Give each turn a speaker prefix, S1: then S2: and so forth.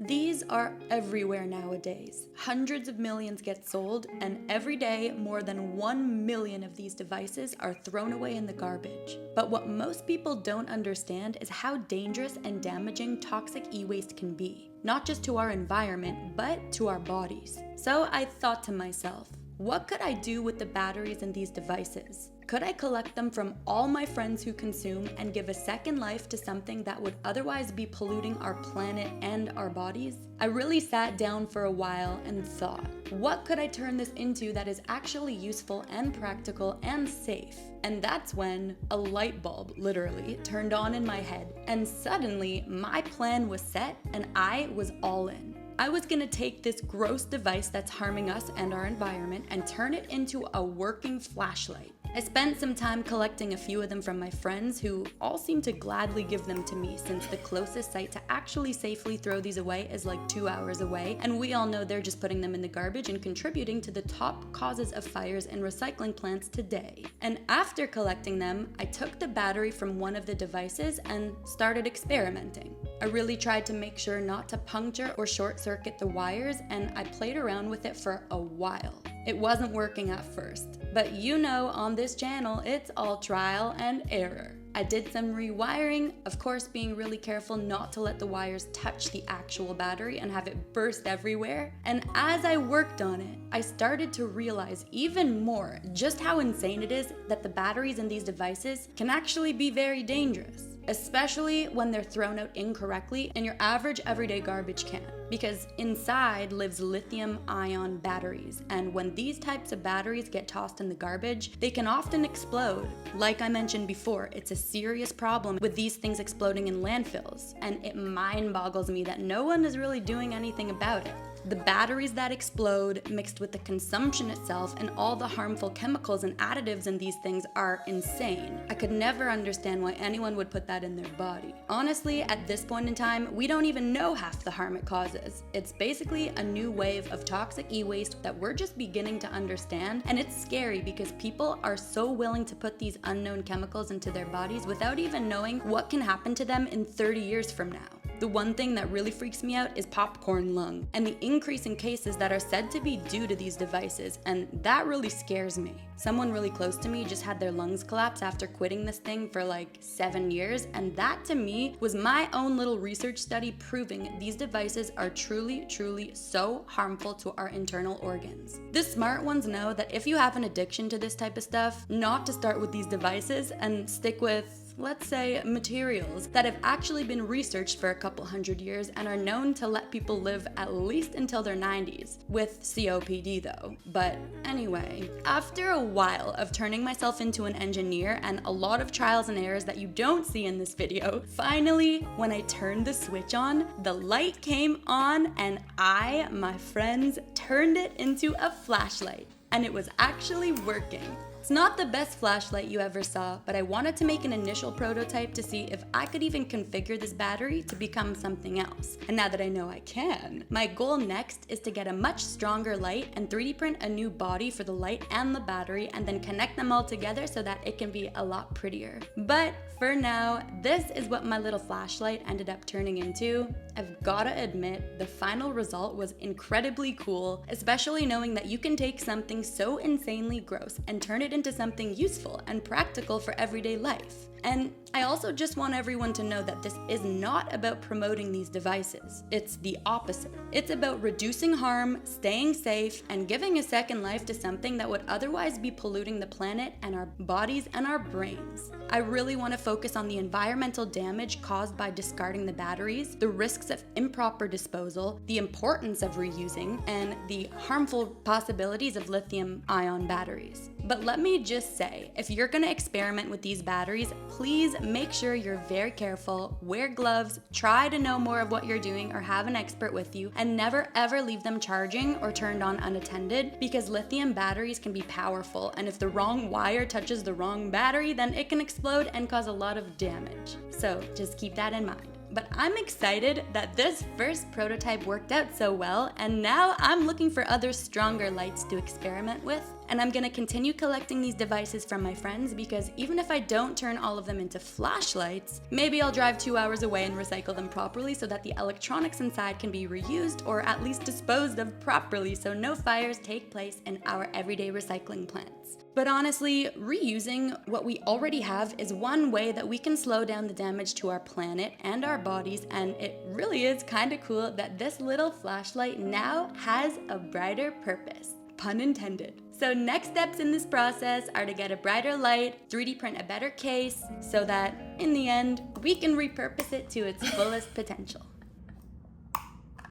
S1: These are everywhere nowadays. Hundreds of millions get sold, and every day more than 1 million of these devices are thrown away in the garbage. But what most people don't understand is how dangerous and damaging toxic e-waste can be. Not just to our environment, but to our bodies. So I thought to myself, what could I do with the batteries in these devices? Could I collect them from all my friends who consume and give a second life to something that would otherwise be polluting our planet and our bodies? I really sat down for a while and thought, what could I turn this into that is actually useful and practical and safe? And that's when a light bulb literally turned on in my head, and suddenly my plan was set and I was all in. I was gonna take this gross device that's harming us and our environment and turn it into a working flashlight. I spent some time collecting a few of them from my friends who all seemed to gladly give them to me, since the closest site to actually safely throw these away is like 2 hours away, and we all know they're just putting them in the garbage and contributing to the top causes of fires in recycling plants today. And after collecting them, I took the battery from one of the devices and started experimenting. I really tried to make sure not to puncture or short circuit the wires, and I played around with it for a while. It wasn't working at first, but you know, on this channel, it's all trial and error. I did some rewiring, of course being really careful not to let the wires touch the actual battery and have it burst everywhere. And as I worked on it, I started to realize even more just how insane it is that the batteries in these devices can actually be very dangerous, especially when they're thrown out incorrectly in your average everyday garbage can. Because inside lives lithium-ion batteries, and when these types of batteries get tossed in the garbage, they can often explode. Like I mentioned before, it's a serious problem with these things exploding in landfills, and it mind boggles me that no one is really doing anything about it. The batteries that explode, mixed with the consumption itself and all the harmful chemicals and additives in these things, are insane. I could never understand why anyone would put that in their body. Honestly, at this point in time, we don't even know half the harm it causes. It's basically a new wave of toxic e-waste that we're just beginning to understand, and it's scary because people are so willing to put these unknown chemicals into their bodies without even knowing what can happen to them in 30 years from now. The one thing that really freaks me out is popcorn lung and the increase in cases that are said to be due to these devices, and that really scares me. Someone really close to me just had their lungs collapse after quitting this thing for like 7 years, and that to me was my own little research study proving these devices are truly so harmful to our internal organs. The smart ones know that if you have an addiction to this type of stuff, not to start with these devices and stick with, let's say, materials that have actually been researched for a couple hundred years and are known to let people live at least until their 90s, with COPD though. But anyway, after a while of turning myself into an engineer and a lot of trials and errors that you don't see in this video, finally, when I turned the switch on, the light came on and I, my friends, turned it into a flashlight. And it was actually working. It's not the best flashlight you ever saw, but I wanted to make an initial prototype to see if I could even configure this battery to become something else. And now that I know I can, my goal next is to get a much stronger light and 3D print a new body for the light and the battery, and then connect them all together so that it can be a lot prettier. But for now, this is what my little flashlight ended up turning into. I've gotta admit, the final result was incredibly cool, especially knowing that you can take something so insanely gross and turn it into something useful and practical for everyday life. And I also just want everyone to know that this is not about promoting these devices. It's the opposite. It's about reducing harm, staying safe, and giving a second life to something that would otherwise be polluting the planet and our bodies and our brains. I really want to focus on the environmental damage caused by discarding the batteries, the risks of improper disposal, the importance of reusing, and the harmful possibilities of lithium-ion batteries. But let me just say, if you're gonna experiment with these batteries, please make sure you're very careful, wear gloves, try to know more of what you're doing or have an expert with you, and never ever leave them charging or turned on unattended, because lithium batteries can be powerful, and if the wrong wire touches the wrong battery, then it can explode and cause a lot of damage. So just keep that in mind. But I'm excited that this first prototype worked out so well, and now I'm looking for other stronger lights to experiment with. And I'm gonna continue collecting these devices from my friends because even if I don't turn all of them into flashlights, maybe I'll drive 2 hours away and recycle them properly so that the electronics inside can be reused or at least disposed of properly so no fires take place in our everyday recycling plants. But honestly, reusing what we already have is one way that we can slow down the damage to our planet and our bodies, and it really is kinda cool that this little flashlight now has a brighter purpose. Pun intended. So next steps in this process are to get a brighter light, 3D print a better case, so that in the end, we can repurpose it to its fullest potential.